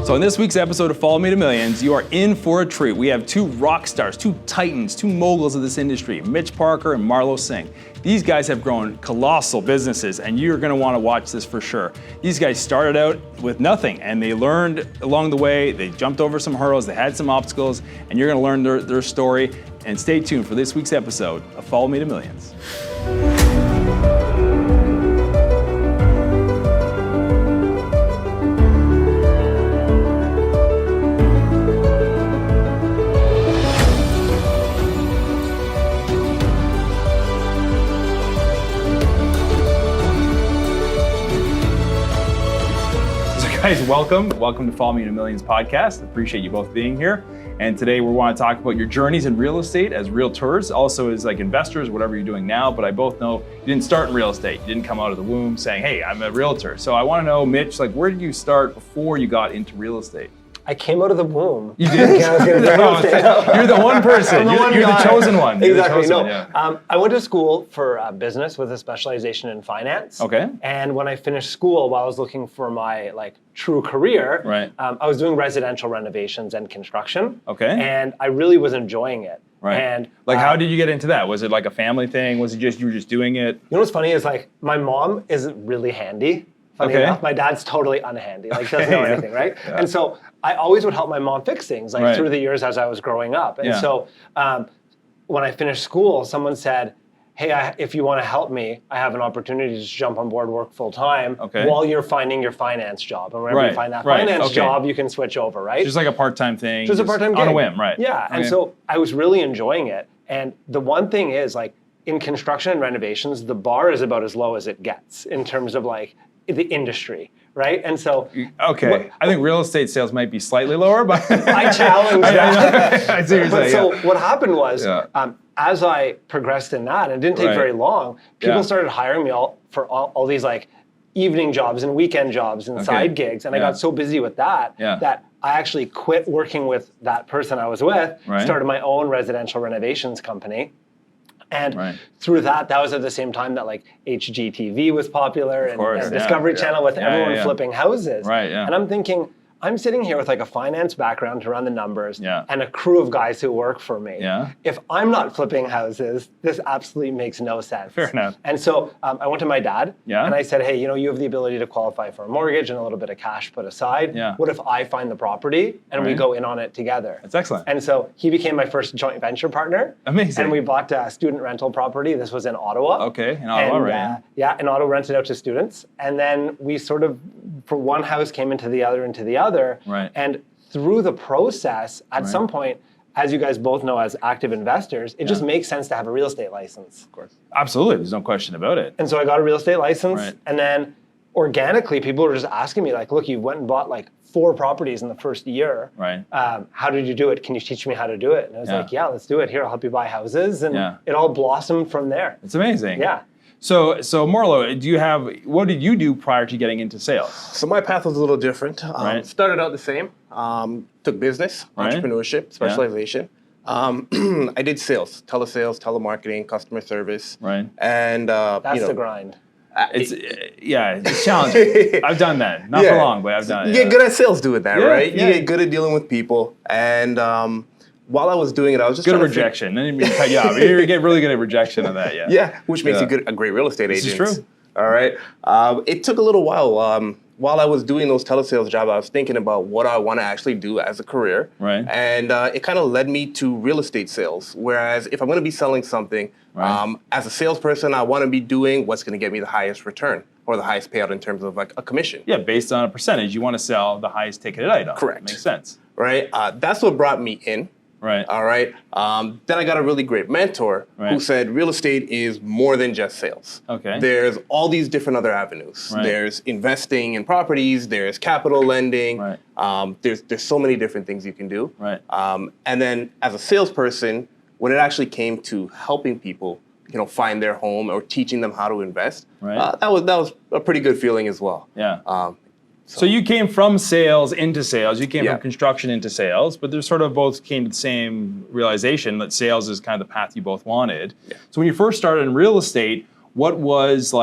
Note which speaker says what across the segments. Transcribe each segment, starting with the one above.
Speaker 1: So in this week's episode of Follow Me to Millions, you are in for a treat. We have two rock stars, two titans, two moguls of this industry, Mitch Parker and Marlo Singh. These guys have grown colossal businesses, and you're gonna wanna watch this for sure. These guys started out with nothing, and they learned along the way, they jumped over some hurdles, they had some obstacles, and you're gonna learn their story. And stay tuned for this week's episode of Follow Me to Millions. Guys, welcome to Follow Me to Millions podcast. Appreciate you both being here. And today we want to talk about your journeys in real estate as realtors, also as like investors, whatever you're doing now. But I both know you didn't start in real estate. You didn't come out of the womb saying, hey, I'm a realtor. So I want to know, Mitch, like where did you start before you got into real estate?
Speaker 2: I came out of the womb.
Speaker 1: You did? You're the one person. You're the chosen one.
Speaker 2: Exactly. I went to school for business with a specialization in finance.
Speaker 1: Okay.
Speaker 2: And when I finished school, while I was looking for my true career,
Speaker 1: right.
Speaker 2: I was doing residential renovations and construction.
Speaker 1: Okay.
Speaker 2: And I really was enjoying it.
Speaker 1: Right.
Speaker 2: And
Speaker 1: how did you get into that? Was it like a family thing? Was it just you were just doing it?
Speaker 2: You know what's funny is my mom is really handy. Funny enough, my dad's totally unhandy. Doesn't know anything, right?
Speaker 1: Yeah.
Speaker 2: And so I always would help my mom fix things through the years as I was growing up. And so when I finished school, someone said, hey, if you want to help me, I have an opportunity to just jump on board, work full time while you're finding your finance job. And whenever you find that finance job, you can switch over, right?
Speaker 1: Just like a part-time thing.
Speaker 2: Just a part-time gig.
Speaker 1: On a whim, right.
Speaker 2: Yeah, and so I was really enjoying it. And the one thing is in construction and renovations, the bar is about as low as it gets in terms of the industry, right? And so...
Speaker 1: Okay, I think real estate sales might be slightly lower, but...
Speaker 2: I challenge that.
Speaker 1: I see what you're saying,
Speaker 2: So what happened was, as I progressed in that, and it didn't take very long, people started hiring me for all these evening jobs and weekend jobs and side gigs, and I got so busy with that that I actually quit working with that person I was with, started my own residential renovations company. And through that was at the same time that HGTV was popular and Discovery Channel with everyone flipping houses.
Speaker 1: Right, yeah.
Speaker 2: And I'm thinking, I'm sitting here with a finance background to run the numbers and a crew of guys who work for me.
Speaker 1: Yeah.
Speaker 2: If I'm not flipping houses, this absolutely makes no sense.
Speaker 1: Fair enough.
Speaker 2: And so I went to my dad and I said, hey, you have the ability to qualify for a mortgage and a little bit of cash put aside.
Speaker 1: Yeah.
Speaker 2: What if I find the property and we go in on it together?
Speaker 1: That's excellent.
Speaker 2: And so he became my first joint venture partner.
Speaker 1: Amazing.
Speaker 2: And we bought a student rental property. This was in Ottawa.
Speaker 1: Okay, in Ottawa, right.
Speaker 2: In Ottawa, rented out to students. And then we sort of, for one house, came into the other.
Speaker 1: Right.
Speaker 2: And through the process, at some point, as you guys both know as active investors, it just makes sense to have a real estate license.
Speaker 1: Of course. Absolutely, there's no question about it.
Speaker 2: And so I got a real estate license, and then organically, people were just asking me, look, you went and bought 4 properties in the first year.
Speaker 1: Right.
Speaker 2: How did you do it? Can you teach me how to do it? And I was let's do it. Here, I'll help you buy houses. And it all blossomed from there.
Speaker 1: It's amazing.
Speaker 2: Yeah.
Speaker 1: So Marlo, what did you do prior to getting into sales?
Speaker 3: So my path was a little different. Started out the same. Took business, entrepreneurship, specialization. I did sales, telesales, telemarketing, customer service.
Speaker 1: Right.
Speaker 3: And
Speaker 2: that's the grind.
Speaker 1: It's challenging. I've done that. Not for long, but I've done it.
Speaker 3: You get good at sales doing that, right?
Speaker 1: Yeah.
Speaker 3: You get good at dealing with people. And while I was doing it, I was just
Speaker 1: good at rejection. Then you cut you off. You get really good at rejection of that,
Speaker 3: Yeah, which makes you a great real estate agent.
Speaker 1: This is true.
Speaker 3: All right. It took a little while. While I was doing those telesales jobs, I was thinking about what I want to actually do as a career.
Speaker 1: Right.
Speaker 3: And it kind of led me to real estate sales. Whereas if I'm going to be selling something, as a salesperson, I want to be doing what's going to get me the highest return or the highest payout in terms of a commission.
Speaker 1: Yeah, based on a percentage. You want to sell the highest ticketed item.
Speaker 3: Correct.
Speaker 1: Makes sense.
Speaker 3: Right. That's what brought me in.
Speaker 1: Right.
Speaker 3: All right. Then I got a really great mentor who said real estate is more than just sales.
Speaker 1: Okay.
Speaker 3: There's all these different other avenues.
Speaker 1: Right.
Speaker 3: There's investing in properties. There's capital lending.
Speaker 1: Right.
Speaker 3: There's so many different things you can do.
Speaker 1: Right.
Speaker 3: And then as a salesperson, when it actually came to helping people, find their home or teaching them how to invest, that was a pretty good feeling as well.
Speaker 1: Yeah. So you came from sales into sales. You came from construction into sales, but there's sort of both came to the same realization that sales is kind of the path you both wanted. Yeah. So when you first started in real estate, what was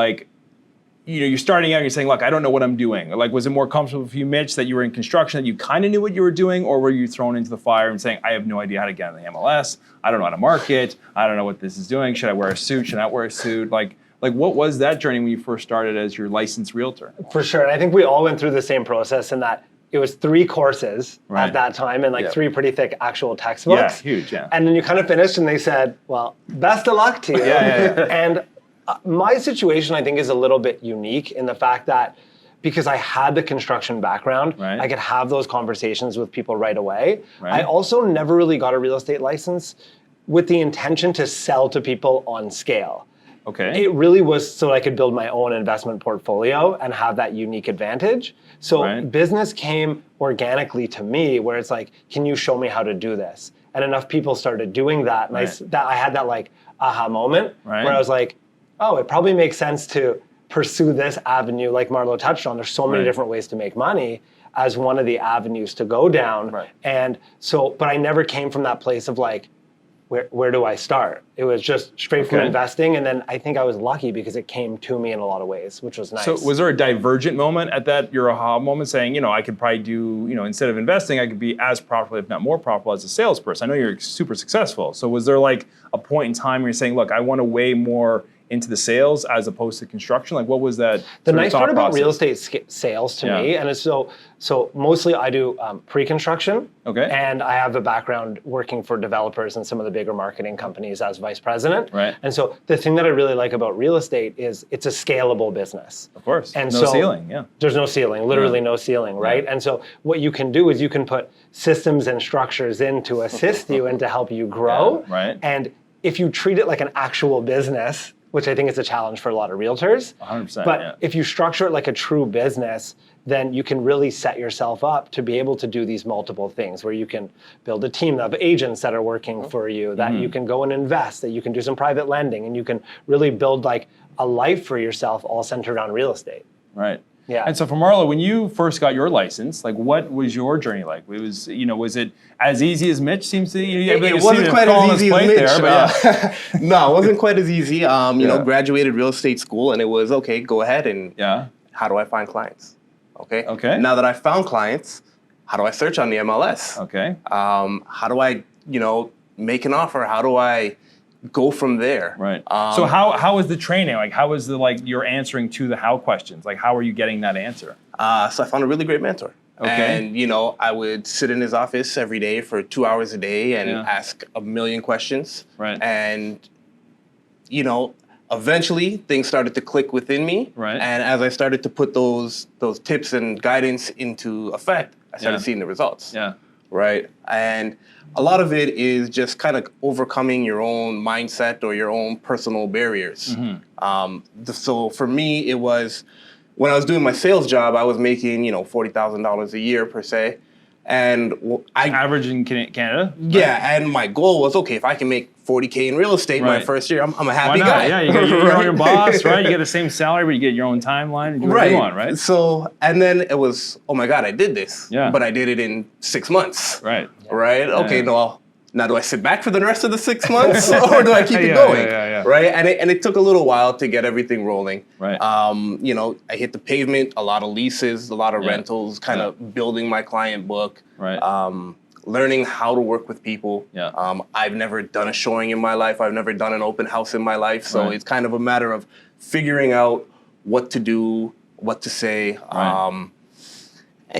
Speaker 1: you're starting out and you're saying, look, I don't know what I'm doing. Like, was it more comfortable for you, Mitch, that you were in construction, that you kind of knew what you were doing, or were you thrown into the fire and saying, I have no idea how to get on the MLS, I don't know how to market, I don't know what this is doing, should I wear a suit, should I not wear a suit? Like what was that journey when you first started as your licensed realtor?
Speaker 2: For sure, and I think we all went through the same process in that it was 3 courses at that time and like 3 pretty thick actual textbooks.
Speaker 1: Yeah, huge, yeah.
Speaker 2: And then you kind of finished and they said, well, best of luck to you. And my situation, I think, is a little bit unique in the fact that because I had the construction background, I could have those conversations with people right away. I also never really got a real estate license with the intention to sell to people on scale.
Speaker 1: Okay.
Speaker 2: It really was so I could build my own investment portfolio and have that unique advantage. So business came organically to me where it's like, can you show me how to do this? And enough people started doing that. And I had that like aha moment where I was like, oh, it probably makes sense to pursue this avenue like Marlo touched on. There's so many different ways to make money as one of the avenues to go down. And so, but I never came from that place of like, where do I start? It was just straight from investing. And then I think I was lucky because it came to me in a lot of ways, which was nice.
Speaker 1: So was there a divergent moment at that, your aha moment saying, I could probably do, instead of investing, I could be as profitable, if not more profitable as a salesperson? I know you're super successful. So was there like a point in time where you're saying, look, I want to weigh more into the sales as opposed to construction? Like what was that?
Speaker 2: The nice part about real estate sales to me, and it's so mostly I do pre-construction, and I have a background working for developers and some of the bigger marketing companies as vice president. And so the thing that I really like about real estate is it's a scalable business.
Speaker 1: Of course,
Speaker 2: and
Speaker 1: no ceiling,
Speaker 2: There's no ceiling, literally no ceiling, right? And so what you can do is you can put systems and structures in to assist you and to help you grow. And if you treat it like an actual business, which I think is a challenge for a lot of realtors.
Speaker 1: 100%.
Speaker 2: But if you structure it like a true business, then you can really set yourself up to be able to do these multiple things where you can build a team of agents that are working for you, that you can go and invest, that you can do some private lending, and you can really build like a life for yourself all centered around real estate. Yeah.
Speaker 1: And so for Marlo, when you first got your license, like what was your journey like? It was, was it as easy as Mitch seems to?
Speaker 3: It wasn't quite as easy as Mitch. No, it wasn't quite as easy. Graduated real estate school, and it was okay. Go ahead and how do I find clients? Okay. Now that I found clients, how do I search on the MLS? How do I make an offer? How do I go from there?
Speaker 1: So how was the training? Like how was you're answering to the how questions? Like how are you getting that answer?
Speaker 3: So I found a really great mentor. And I would sit in his office every day for 2 hours a day and ask a million questions. And eventually things started to click within me. And as I started to put those tips and guidance into effect, I started seeing the results. And a lot of it is just kind of overcoming your own mindset or your own personal barriers. So for me, it was when I was doing my sales job, I was making, $40,000 a year per se. And
Speaker 1: average in Canada?
Speaker 3: And my goal was, okay, if I can make $40K in real estate my first year, I'm a happy guy.
Speaker 1: Yeah, you get your own boss, right? You get the same salary, but you get your own timeline and do what you want, right?
Speaker 3: So, and then it was, oh my God, I did this. But I did it in 6 months.
Speaker 1: Right?
Speaker 3: Okay, now do I sit back for the rest of the 6 months or do I keep it going? Right? And it took a little while to get everything rolling. I hit the pavement, a lot of leases, a lot of rentals, kind of building my client book. Learning how to work with people. I've never done a showing in my life. I've never done an open house in my life. So it's kind of a matter of figuring out what to do, what to say.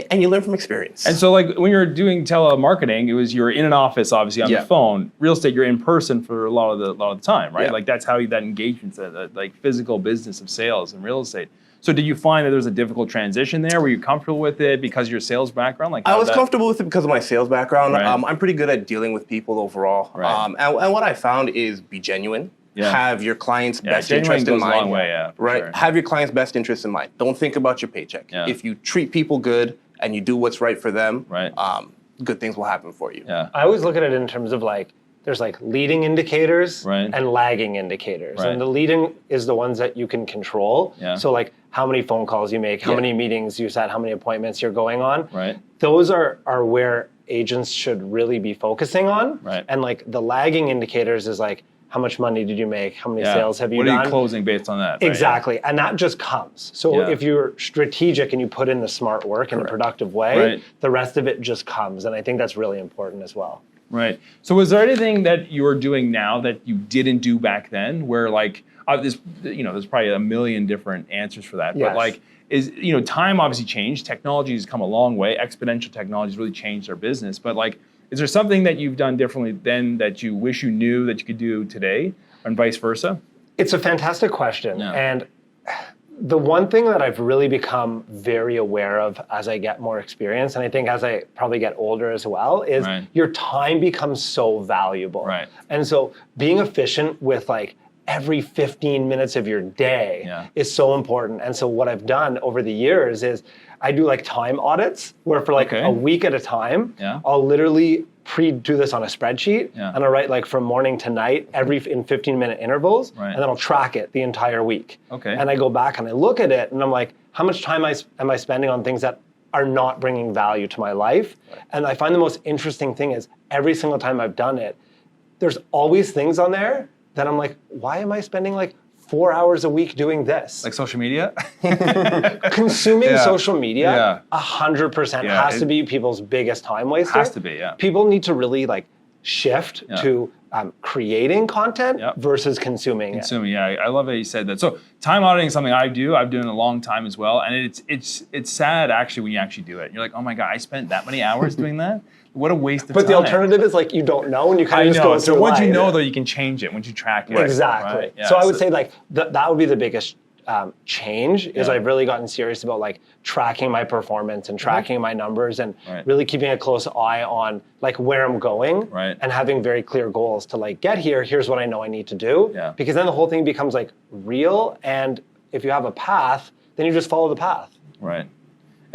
Speaker 3: And you learn from experience.
Speaker 1: And so when you're doing telemarketing, you're in an office, obviously on the phone. Real estate, you're in person for a lot of the time, right? Like that's how that engagement, that physical business of sales and real estate. So did you find that there was a difficult transition there? Were you comfortable with it because of your sales background?
Speaker 3: I was comfortable with it because of my sales background. I'm pretty good at dealing with people overall. And what I found is be genuine. Have your client's best interest in mind.
Speaker 1: A long way,
Speaker 3: sure. Have your client's best interest in mind. Don't think about your paycheck. If you treat people good and you do what's right for them, good things will happen for you.
Speaker 2: I always look at it in terms of there's leading indicators and lagging indicators. And the leading is the ones that you can control. So how many phone calls you make, how many meetings you set, how many appointments you're going on. Those are where agents should really be focusing on. And the lagging indicators is how much money did you make? How many sales have you done?
Speaker 1: What are you closing based on that?
Speaker 2: Exactly. Right? And that just comes. So if you're strategic and you put in the smart work in a productive way, the rest of it just comes. And I think that's really important as well.
Speaker 1: Right. So was there anything that you're doing now that you didn't do back then where like, there's probably a million different answers for that, but like, time obviously changed. Technology has come a long way. Exponential technology has really changed our business. But like, is there something that you've done differently then that you wish you knew that you could do today, and vice versa?
Speaker 2: It's a fantastic question. Yeah. And the one thing that I've really become very aware of as I get more experience, and I think as I probably get older as well, is your time becomes so valuable. Right. And so being efficient with like every 15 minutes of your day is so important. And so what I've done over the years is I do like time audits where for like a week at a time, I'll literally do this on a spreadsheet and I'll write like from morning to night in 15-minute intervals, and then I'll track it the entire week. Okay. And I go back and I look at it and I'm like, how much time am I spending on things that are not bringing value to my life? And I find the most interesting thing is every single time I've done it, there's always things on there that I'm like, why am I spending like 4 hours a week doing this?
Speaker 1: Like social media?
Speaker 2: Consuming social media, 100% has to be people's biggest time waster.
Speaker 1: Has to be,
Speaker 2: People need to really like shift to creating content versus consuming it.
Speaker 1: I love that you said that. So time auditing is something I've done a long time as well, and it's sad actually when you actually do it. You're like, oh my God, I spent that many hours doing that? What a waste of time.
Speaker 2: But the alternative is like you don't know and you kind of just go through
Speaker 1: So once you know though, you can change it once you track it.
Speaker 2: Exactly. Right? Yeah, so I would say like that would be the biggest change is I've really gotten serious about like tracking my performance and tracking my numbers and really keeping a close eye on like where I'm going and having very clear goals to like get here. Here's what I know I need to do. Yeah. Because then the whole thing becomes like real. And if you have a path, then you just follow the path.
Speaker 1: Right.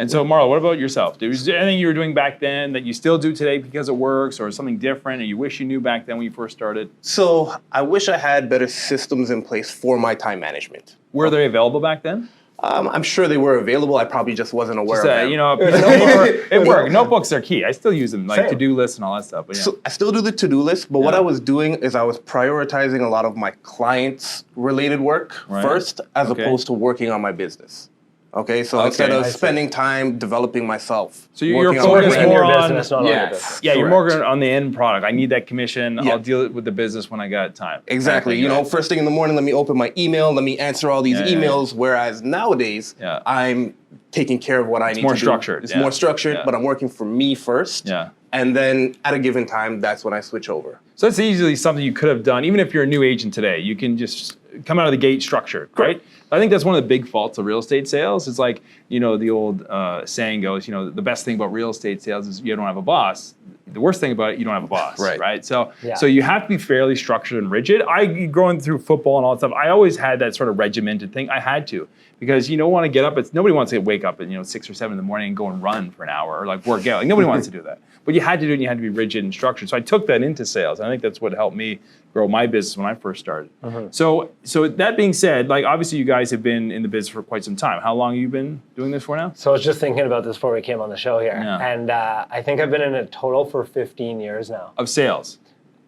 Speaker 1: And so, Marlo, what about yourself? Was there anything you were doing back then that you still do today because it works, or something different and you wish you knew back then when you first started?
Speaker 3: So I wish I had better systems in place for my time management.
Speaker 1: Were they available back then?
Speaker 3: I'm sure they were available. I probably just wasn't aware of them.
Speaker 1: It worked. Notebooks are key. I still use them, like to-do lists and all that stuff. But
Speaker 3: So I still do the to-do list, but what I was doing is I was prioritizing a lot of my clients' related work first, as opposed to working on my business. Okay, so instead of spending time developing myself,
Speaker 1: so you're focused more on
Speaker 2: business, not on your business.
Speaker 1: Yeah, you're more on the end product. I need that commission. I'll deal with the business when I got time.
Speaker 3: Exactly. First thing in the morning, let me open my email. Let me answer all these emails. Whereas nowadays, I'm taking care of what I need to do.
Speaker 1: It's more structured.
Speaker 3: It's more structured, but I'm working for me first. Yeah. And then at a given time, that's when I switch over.
Speaker 1: So that's easily something you could have done. Even if you're a new agent today, you can just come out of the gate structured, right? I think that's one of the big faults of real estate sales. It's like, the old saying goes, the best thing about real estate sales is you don't have a boss. The worst thing about it, you don't have a boss, right? So you have to be fairly structured and rigid. Growing through football and all that stuff, I always had that sort of regimented thing. I had to, because you don't want to get up. Nobody wants to wake up at 6 or 7 in the morning and go and run for an hour or like work out. Like nobody wants to do that. But you had to do it, and you had to be rigid and structured. So I took that into sales. And I think that's what helped me grow my business when I first started. So that being said, like obviously you guys have been in the business for quite some time. How long have you been doing this for now?
Speaker 2: So I was just thinking about this before we came on the show here. Yeah. And I think I've been in a total for 15 years now.
Speaker 1: Of sales?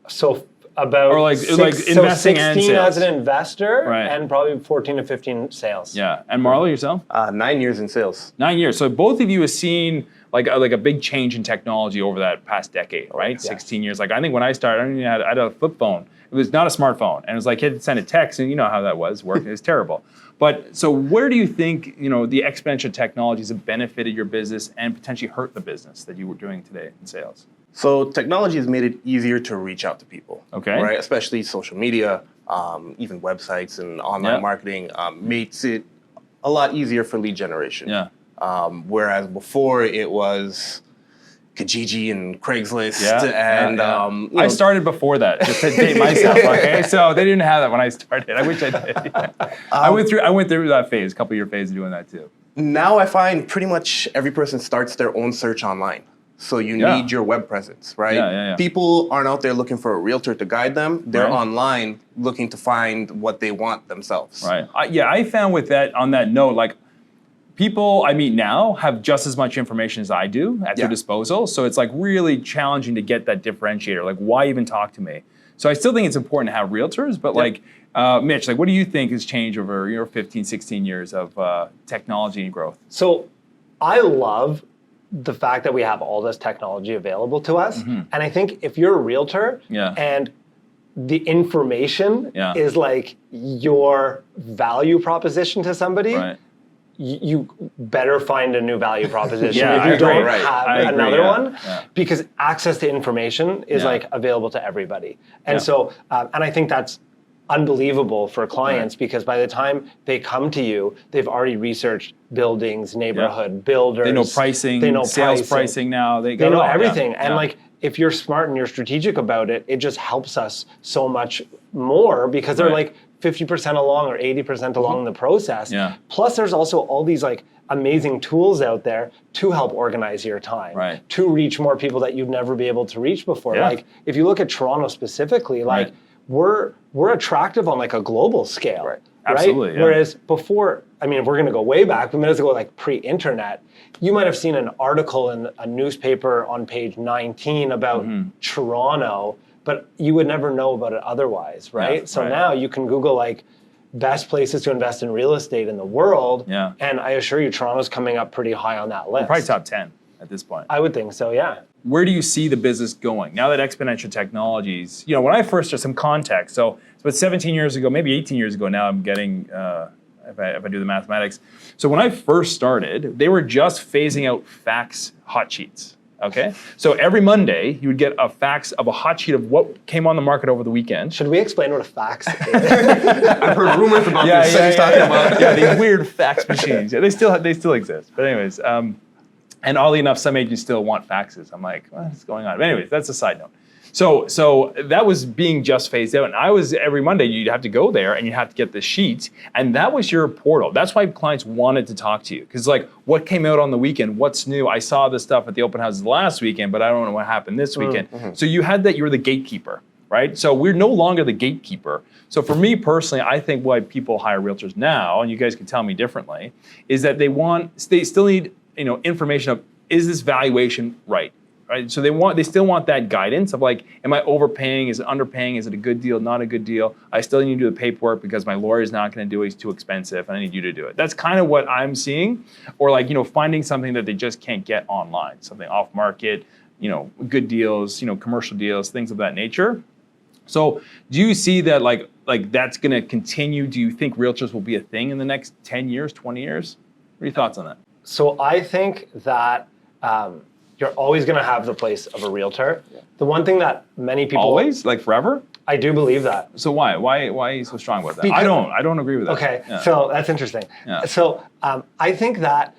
Speaker 2: So about
Speaker 1: or like investing and sales.
Speaker 2: 16 as an investor and probably 14 to 15 sales.
Speaker 1: Yeah. And Marlo, yourself?
Speaker 3: 9 years in sales.
Speaker 1: 9 years. So both of you have seen like a big change in technology over that past decade, right? Yes. 16 years. Like I think when I started, I had a flip phone. It was not a smartphone. And it was like you had to send a text, and you know how that was working. It was terrible. But so where do you think, the exponential technologies have benefited your business and potentially hurt the business that you were doing today in sales?
Speaker 3: So technology has made it easier to reach out to people. Okay. Right? Especially social media, even websites and online marketing makes it a lot easier for lead generation. Yeah. Whereas before it was Kijiji and Craigslist and
Speaker 1: I started before that, just to date myself. Okay, so they didn't have that when I started. I wish I did. I went through that phase, a couple year phase of doing that too.
Speaker 3: Now I find pretty much every person starts their own search online. So you need your web presence, right? People aren't out there looking for a realtor to guide them. They're online looking to find what they want themselves.
Speaker 1: Right. I found with that, on that note, like people I meet now have just as much information as I do at their disposal. So it's like really challenging to get that differentiator. Like, why even talk to me? So I still think it's important to have realtors, but like, Mitch, like what do you think has changed over your 15, 16 years of technology and growth?
Speaker 2: So I love the fact that we have all this technology available to us. And I think if you're a realtor and the information is like your value proposition to somebody, you better find a new value proposition if you don't have another one, because access to information is like available to everybody. And so, and I think that's unbelievable for clients because by the time they come to you, they've already researched buildings, neighborhood, builders.
Speaker 1: They know pricing, they know sales pricing now. They
Speaker 2: know everything. And like, if you're smart and you're strategic about it, it just helps us so much more because they're like 50% along or 80% along the process. Plus there's also all these like amazing tools out there to help organize your time, to reach more people that you'd never be able to reach before. Like if you look at Toronto specifically, like we're attractive on like a global scale,
Speaker 1: Absolutely,
Speaker 2: Whereas before, I mean, if we're gonna go way back, we might as well go like pre-internet. You might have seen an article in a newspaper on page 19 about Toronto, but you would never know about it otherwise, right? So now you can Google like best places to invest in real estate in the world, and I assure you Toronto's coming up pretty high on that list.
Speaker 1: Probably top 10 at this point.
Speaker 2: I would think so, yeah.
Speaker 1: Where do you see the business going? Now that exponential technologies, you know, when I first started, some context, so it's about 17 years ago, maybe 18 years ago now, I'm getting, if I do the mathematics. So when I first started, they were just phasing out fax hot sheets, okay? So every Monday, you would get a fax of a hot sheet of what came on the market over the weekend.
Speaker 2: Should we explain what a fax is?
Speaker 3: I've heard rumors about this.
Speaker 1: He's talking about these weird fax machines. Yeah, they still exist. But anyways, and oddly enough, some agents still want faxes. I'm like, what's going on? But anyways, that's a side note. So that was being just phased out. And I was, every Monday, you'd have to go there and you have to get the sheet. And that was your portal. That's why clients wanted to talk to you. Because like, what came out on the weekend? What's new? I saw this stuff at the open houses last weekend, but I don't know what happened this weekend. So you had that, you were the gatekeeper, right? So we're no longer the gatekeeper. So for me personally, I think why people hire realtors now, and you guys can tell me differently, is that they still need, you know, information of, is this valuation right? Right? So they still want that guidance of like, am I overpaying? Is it underpaying? Is it a good deal? Not a good deal? I still need to do the paperwork because my lawyer's not going to do it. He's too expensive, and I need you to do it. That's kind of what I'm seeing, or like, you know, finding something that they just can't get online, something off market, you know, good deals, you know, commercial deals, things of that nature. So do you see that like that's going to continue? Do you think realtors will be a thing in the next 10 years, 20 years? What are your thoughts on that?
Speaker 2: So I think that you're always going to have the place of a realtor. The one thing that many people
Speaker 1: always, like forever.
Speaker 2: I do believe that.
Speaker 1: So why are you so strong about that? Because, I don't agree with that.
Speaker 2: Okay, so that's interesting. So I think that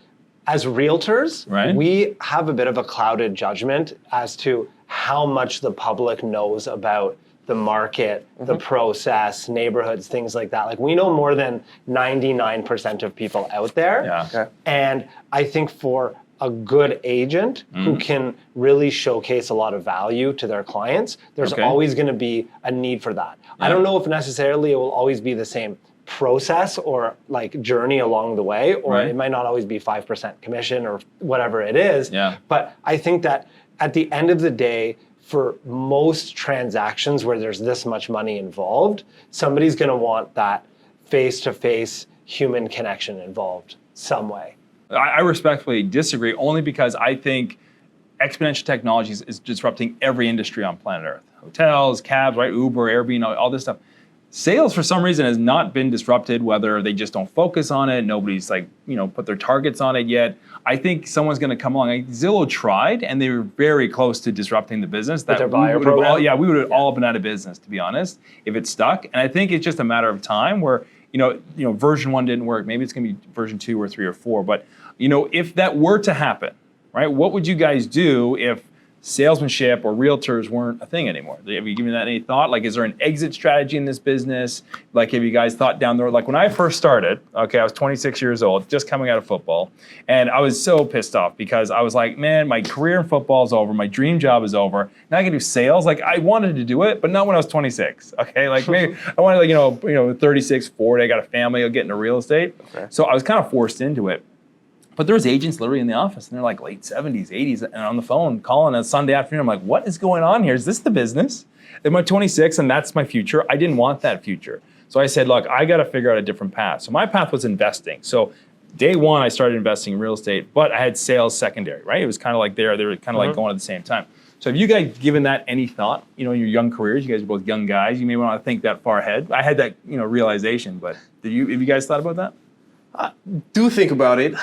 Speaker 2: as realtors, we have a bit of a clouded judgment as to how much the public knows about the market, the process, neighborhoods, things like that. Like we know more than 99% of people out there. And I think for a good agent who can really showcase a lot of value to their clients, there's always going to be a need for that. I don't know if necessarily it will always be the same process or like journey along the way, or it might not always be 5% commission or whatever it is. But I think that at the end of the day, for most transactions where there's this much money involved, somebody's going to want that face-to-face human connection involved some way.
Speaker 1: I respectfully disagree, only because I think exponential technology is disrupting every industry on planet Earth. Hotels, cabs, right? Uber, Airbnb, all this stuff. Sales, for some reason, has not been disrupted, whether they just don't focus on it. Nobody's like, you know, put their targets on it yet. I think someone's going to come along. Like Zillow tried, and they were very close to disrupting the business.
Speaker 2: With their buyer program?
Speaker 1: We would have all been out of business, to be honest, if it stuck. And I think it's just a matter of time where, you know, version 1 didn't work. Maybe it's going to be version 2 or 3 or 4. But, you know, if that were to happen, right, what would you guys do if salesmanship or realtors weren't a thing anymore? Have you given that any thought? Like, is there an exit strategy in this business? Like, have you guys thought down the road? Like, when I first started, I was 26 years old, just coming out of football, and I was so pissed off because I was like, man, my career in football is over, my dream job is over. Now I can do sales. Like, I wanted to do it, but not when I was 26. Okay, like maybe I wanted, like, you know, 36, 40. I got a family. I'll get into real estate. So I was kind of forced into it. But there was agents literally in the office, and they're like late 70s, 80s, and on the phone calling a Sunday afternoon. I'm like, what is going on here? Is this the business? I'm 26, and that's my future. I didn't want that future. So I said, look, I got to figure out a different path. So my path was investing. So day one, I started investing in real estate, but I had sales secondary, right? It was kind of like they were kind of like going at the same time. So have you guys given that any thought? You know, in your young careers, you guys are both young guys. You may want to think that far ahead. I had that, realization, but have you guys thought about that?
Speaker 3: Do think about it.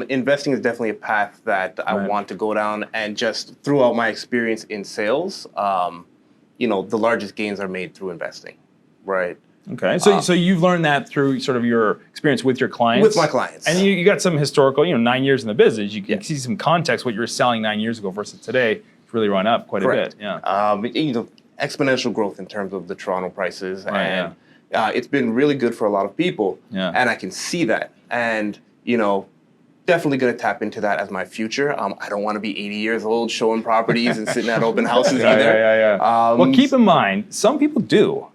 Speaker 3: Investing is definitely a path that I want to go down, and just throughout my experience in sales, the largest gains are made through investing, right?
Speaker 1: Okay, so you've learned that through sort of your experience with your clients?
Speaker 3: With my clients.
Speaker 1: And you got some historical, 9 years in the business. You can see some context, what you were selling 9 years ago versus today. It's really run up quite a bit. Yeah.
Speaker 3: Exponential growth in terms of the Toronto prices. It's been really good for a lot of people. Yeah. And I can see that. And, definitely going to tap into that as my future. I don't want to be 80 years old showing properties and sitting at open houses either.
Speaker 1: Well, keep in mind, some people do.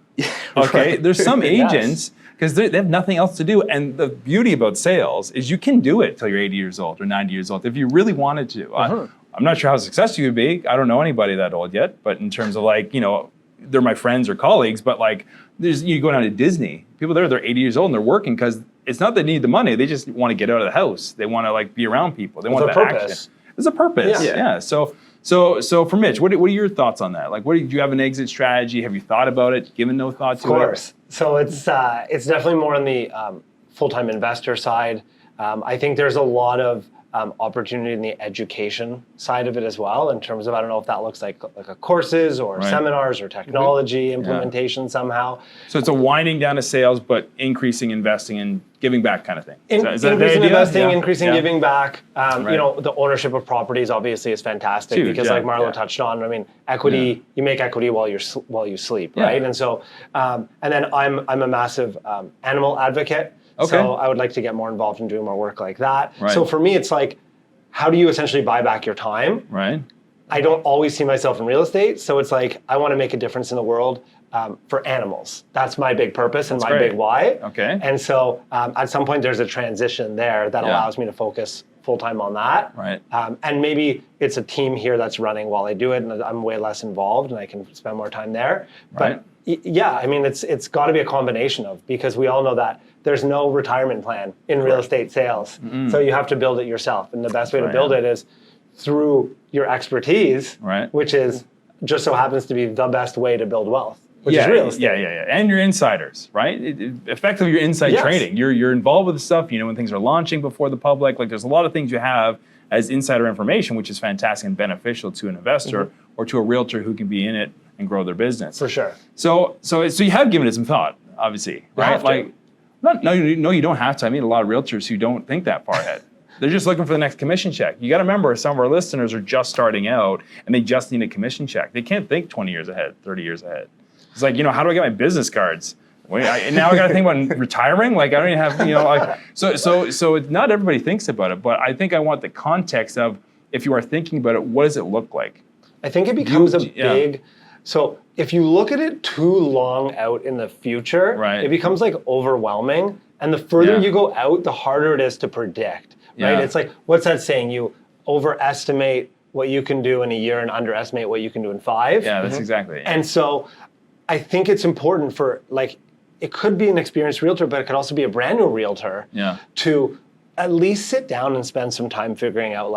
Speaker 1: Okay, there's some agents, because they have nothing else to do. And the beauty about sales is you can do it till you're 80 years old or 90 years old if you really wanted to. I'm not sure how successful you'd be. I don't know anybody that old yet, but in terms of they're my friends or colleagues, but you go down to Disney, people there, they're 80 years old and they're working because it's not they need the money, they just want to get out of the house. They want to be around people. They want that action. There's a purpose. Yeah. So for Mitch, what are your thoughts on that? Do you have an exit strategy? Have you thought about it? Given no thought to it?
Speaker 2: Of course. So it's definitely more on the full-time investor side. I think there's a lot of opportunity in the education side of it as well, in terms of, I don't know if that looks like a courses or seminars or technology implementation somehow. So it's a winding down of sales, but increasing investing and giving back kind of thing. Increasing investing, increasing giving back. The ownership of properties obviously is fantastic because like Marlo touched on, equity, you make equity while you sleep, right? And so, and then I'm a massive animal advocate. Okay. So I would like to get more involved in doing more work like that. Right. So for me, it's how do you essentially buy back your time? Right. I don't always see myself in real estate. So it's I want to make a difference in the world for animals. That's my big purpose and my big why. Okay. And so at some point there's a transition there that allows me to focus full-time on that. Right. And maybe it's a team here that's running while I do it and I'm way less involved and I can spend more time there. Right. But it's got to be a combination of, because we all know that there's no retirement plan in real estate sales. Mm-hmm. So you have to build it yourself. And the best way to build it is through your expertise, which is just so happens to be the best way to build wealth, which is real estate. Yeah. And your insiders, right? Effectively, your inside trading. You're involved with the stuff, when things are launching before the public. There's a lot of things you have as insider information, which is fantastic and beneficial to an investor or to a realtor who can be in it and grow their business. For sure. So you have given it some thought, obviously, right? No, you don't have to. I mean, a lot of realtors who don't think that far ahead. They're just looking for the next commission check. You got to remember, some of our listeners are just starting out and they just need a commission check. They can't think 20 years ahead, 30 years ahead. It's how do I get my business cards? Now I got to think about retiring. I don't even have, So not everybody thinks about it, but I think I want the context of, if you are thinking about it, what does it look like? I think it becomes a big. So if you look at it too long out in the future, it becomes overwhelming. And the further you go out, the harder it is to predict, right? It's what's that saying? You overestimate what you can do in a year and underestimate what you can do in 5. Yeah, that's exactly it. And so I think it's important for it could be an experienced realtor, but it could also be a brand new realtor to at least sit down and spend some time figuring out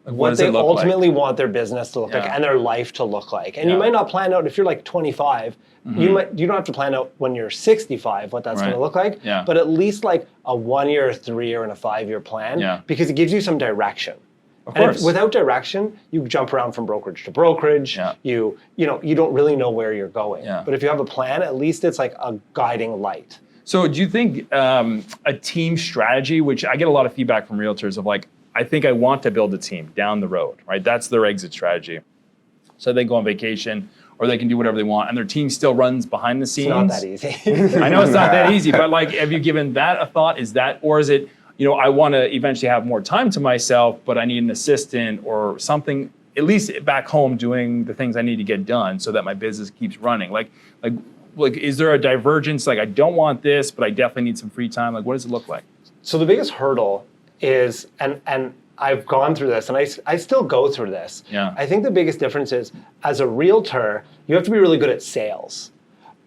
Speaker 2: what they ultimately want their business to look like and their life to look like. And you might not plan out, if you're 25, you don't have to plan out when you're 65 what that's going to look like, but at least a 1 year, a 3 year, and a 5 year plan, because it gives you some direction. Of course. Without direction, you jump around from brokerage to brokerage. You don't really know where you're going. But if you have a plan, at least it's a guiding light. So do you think a team strategy, which I get a lot of feedback from realtors of I think I want to build a team down the road, right? That's their exit strategy. So they go on vacation or they can do whatever they want and their team still runs behind the scenes. It's not that easy. I know it's not that easy, but have you given that a thought? Or is it, I want to eventually have more time to myself, but I need an assistant or something, at least back home doing the things I need to get done so that my business keeps running. Is there a divergence? I don't want this, but I definitely need some free time. What does it look like? So the biggest hurdle is, and I've gone through this, and I still go through this.
Speaker 1: Yeah.
Speaker 2: I think the biggest difference is, as a realtor, you have to be really good at sales.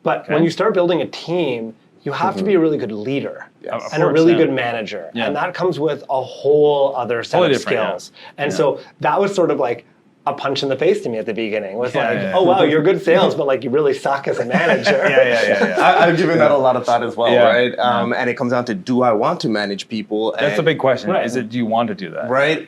Speaker 2: But when you start building a team, you have to be a really good leader and a really good manager. And that comes with a whole other set of skills. And so that was sort of like a punch in the face to me at the beginning. Was oh wow, you're good at sales, but like you really suck as a manager.
Speaker 3: I've given that a lot of thought as well, right? And it comes down to, do I want to manage people?
Speaker 1: That's the big question. Right. Is it, do you want to do that?
Speaker 3: Right.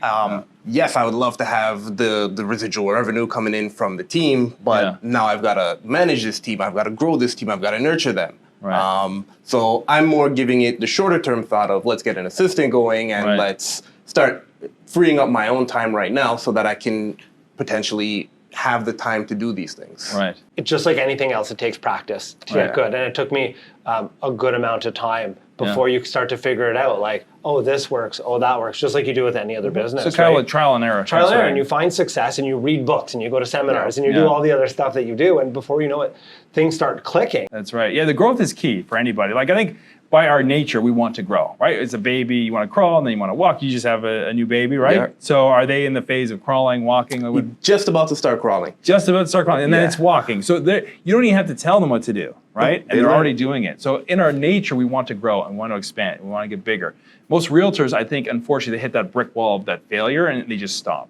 Speaker 3: Yes, I would love to have the residual revenue coming in from the team, but now I've got to manage this team. I've got to grow this team. I've got to nurture them.
Speaker 1: Right.
Speaker 3: So I'm more giving it the shorter term thought of, let's get an assistant going and let's start freeing up my own time right now so that I can potentially have the time to do these things.
Speaker 1: Right.
Speaker 2: It's just like anything else, it takes practice to get good. And it took me a good amount of time before you start to figure it out. Like, oh, this works. Oh, that works. Just like you do with any other business.
Speaker 1: So kind of like trial and error.
Speaker 2: Trial and error. And you find success and you read books and you go to seminars and you do all the other stuff that you do. And before you know it, things start clicking.
Speaker 1: That's right. Yeah, the growth is key for anybody. Like I think by our nature, we want to grow, right? It's a baby, you want to crawl, and then you want to walk. You just have a new baby, right? Yeah. So are they in the phase of crawling, walking?
Speaker 3: Just about to start crawling.
Speaker 1: Just about to start crawling, and then it's walking. So you don't even have to tell them what to do, right? And they're already doing it. So in our nature, we want to grow and want to expand. We want to get bigger. Most realtors, I think, unfortunately, they hit that brick wall of that failure, and they just stop.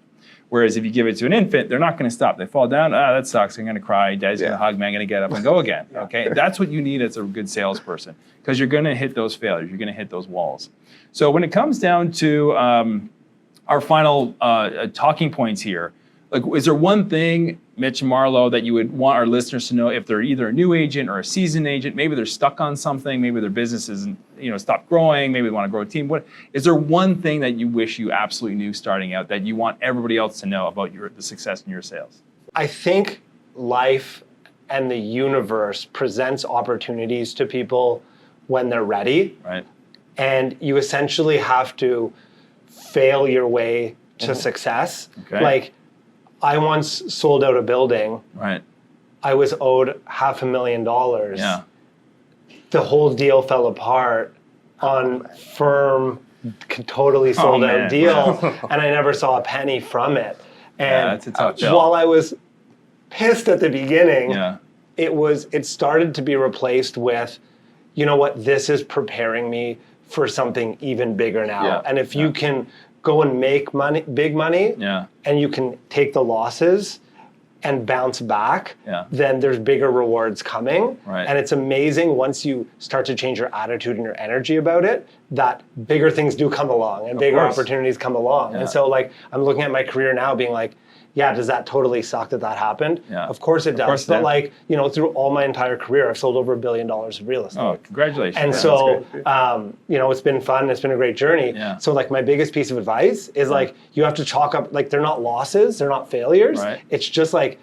Speaker 1: Whereas if you give it to an infant, they're not going to stop. They fall down, that sucks, I'm going to cry, daddy's going to hug me, I'm going to get up and go again, okay? That's what you need as a good salesperson, because you're going to hit those failures, you're going to hit those walls. So when it comes down to our final talking points here, like, is there one thing, Mitch and Marlo, that you would want our listeners to know if they're either a new agent or a seasoned agent? Maybe they're stuck on something. Maybe their business isn't, stopped growing. Maybe they want to grow a team. What is there one thing that you wish you absolutely knew starting out that you want everybody else to know about the success in your sales?
Speaker 2: I think life and the universe presents opportunities to people when they're ready.
Speaker 1: Right.
Speaker 2: And you essentially have to fail your way to success.
Speaker 1: Okay.
Speaker 2: Like, I once sold out a building.
Speaker 1: Right.
Speaker 2: I was owed $500,000.
Speaker 1: Yeah.
Speaker 2: The whole deal fell apart on firm, totally sold out deal, and I never saw a penny from it. And
Speaker 1: that's a tough deal.
Speaker 2: While I was pissed at the beginning, it started to be replaced with, you know what, this is preparing me for something even bigger now.
Speaker 1: Yeah.
Speaker 2: And if you can go and make money, big money, and you can take the losses and bounce back, then there's bigger rewards coming.
Speaker 1: Right.
Speaker 2: And it's amazing once you start to change your attitude and your energy about it, that bigger things do come along and bigger opportunities come along. And so like, I'm looking at my career now being like, does that totally suck that happened? Yeah. Of course it does. But like, through all my entire career, I've sold over $1 billion of real estate.
Speaker 1: Oh, congratulations.
Speaker 2: And so, it's been fun. It's been a great journey.
Speaker 1: Yeah.
Speaker 2: So like my biggest piece of advice is like, you have to chalk up, like they're not losses, they're not failures.
Speaker 1: Right.
Speaker 2: It's just like,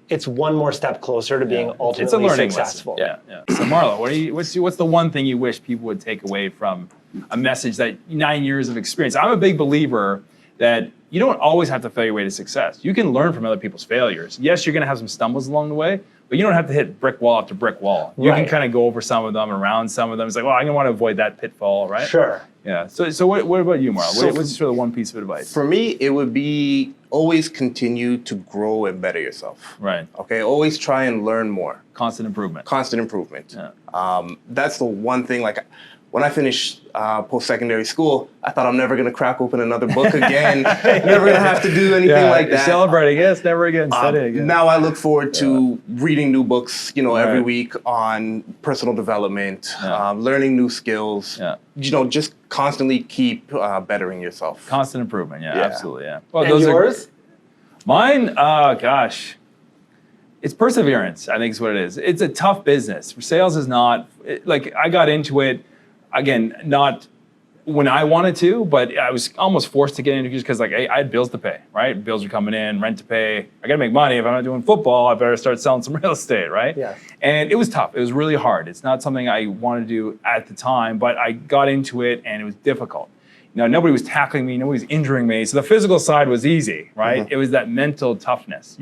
Speaker 2: it's one more step closer to being ultimately successful.
Speaker 1: Lesson. Yeah. So Marlo, what's the one thing you wish people would take away from a message that 9 years of experience? I'm a big believer that you don't always have to fail your way to success. You can learn from other people's failures. Yes, you're going to have some stumbles along the way, but you don't have to hit brick wall after brick wall. You can kind of go over some of them, around some of them. It's like, I want to avoid that pitfall, right?
Speaker 2: Sure.
Speaker 1: Yeah. So what about you, Marlo? What's sort of one piece of advice?
Speaker 3: For me, it would be always continue to grow and better yourself.
Speaker 1: Right.
Speaker 3: Okay. Always try and learn more.
Speaker 1: Constant improvement.
Speaker 3: Constant improvement.
Speaker 1: Yeah.
Speaker 3: That's the one thing. Like, when I finished post-secondary school, I thought I'm never going to crack open another book again. Never going to have to do anything like that.
Speaker 1: Celebrating, yes, never again.
Speaker 3: Now I look forward to reading new books, every week on personal development, learning new skills. Just constantly keep bettering yourself.
Speaker 1: Constant improvement, absolutely,
Speaker 2: Well, and yours?
Speaker 1: Mine, gosh. It's perseverance, I think is what it is. It's a tough business. Sales is not, like I got into it, again, not when I wanted to, but I was almost forced to get into it just because I had bills to pay, right? Bills are coming in, rent to pay. I got to make money. If I'm not doing football, I better start selling some real estate, right?
Speaker 2: Yeah.
Speaker 1: And it was tough. It was really hard. It's not something I wanted to do at the time, but I got into it and it was difficult. Nobody was tackling me. Nobody was injuring me. So the physical side was easy, right? It was that mental toughness.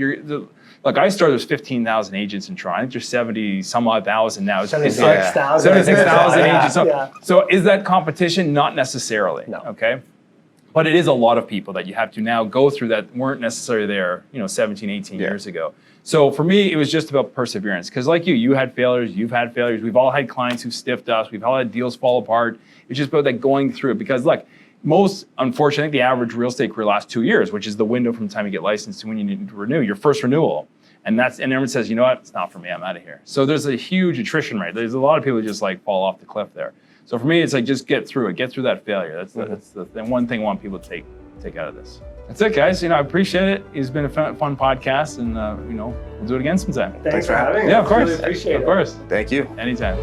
Speaker 1: Look, I started with 15,000 agents in Toronto. I think there's 70 some odd thousand now.
Speaker 2: 76,000.
Speaker 1: 76,000 agents. So is that competition? Not necessarily.
Speaker 2: No.
Speaker 1: Okay. But it is a lot of people that you have to now go through that weren't necessarily there, 17, 18 years ago. So for me, it was just about perseverance. Because like you had failures, you've had failures. We've all had clients who stiffed us. We've all had deals fall apart. It's just about that going through it. Because look, unfortunately, the average real estate career lasts 2 years, which is the window from the time you get licensed to when you need to renew, your first renewal. And everyone says, you know what, it's not for me, I'm out of here. So there's a huge attrition rate. There's a lot of people who just like fall off the cliff there. So for me, it's like, just get through it, get through that failure. That's the one thing I want people to take out of this. That's it, guys. I appreciate it. It's been a fun podcast, and we'll do it again sometime.
Speaker 2: Thanks for having me.
Speaker 1: Yeah, of course.
Speaker 2: Really appreciate it.
Speaker 1: Of course.
Speaker 3: Thank you.
Speaker 1: Anytime.